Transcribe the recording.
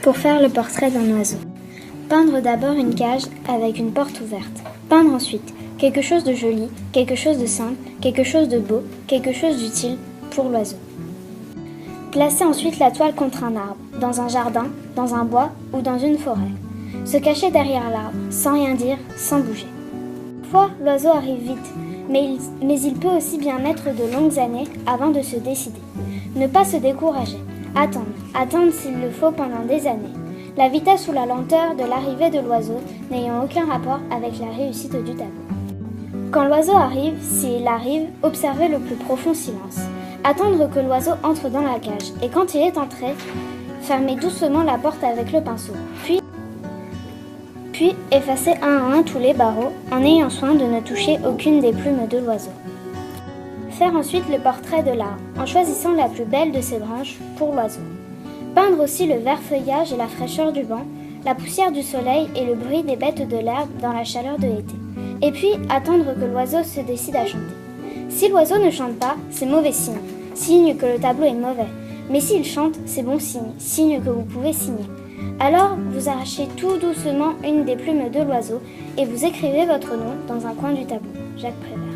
Pour faire le portrait d'un oiseau. Peindre d'abord une cage avec une porte ouverte. Peindre ensuite quelque chose de joli, quelque chose de simple, quelque chose de beau, quelque chose d'utile pour l'oiseau. Placer ensuite la toile contre un arbre, dans un jardin, dans un bois ou dans une forêt. Se cacher derrière l'arbre, sans rien dire, sans bouger. Parfois, l'oiseau arrive vite, mais il peut aussi bien mettre de longues années avant de se décider. Ne pas se décourager. Attendre s'il le faut pendant des années. La vitesse ou la lenteur de l'arrivée de l'oiseau n'ayant aucun rapport avec la réussite du tableau. Quand l'oiseau arrive, s'il arrive, observez le plus profond silence. Attendre que l'oiseau entre dans la cage et quand il est entré, fermez doucement la porte avec le pinceau. Puis effacez un à un tous les barreaux en ayant soin de ne toucher aucune des plumes de l'oiseau. Faire ensuite le portrait de l'arbre en choisissant la plus belle de ses branches pour l'oiseau. Peindre aussi le vert feuillage et la fraîcheur du vent, la poussière du soleil et le bruit des bêtes de l'herbe dans la chaleur de l'été. Et puis attendre que l'oiseau se décide à chanter. Si l'oiseau ne chante pas, c'est mauvais signe que le tableau est mauvais. Mais s'il chante, c'est bon signe que vous pouvez signer. Alors, vous arrachez tout doucement une des plumes de l'oiseau et vous écrivez votre nom dans un coin du tableau. Jacques Prévert.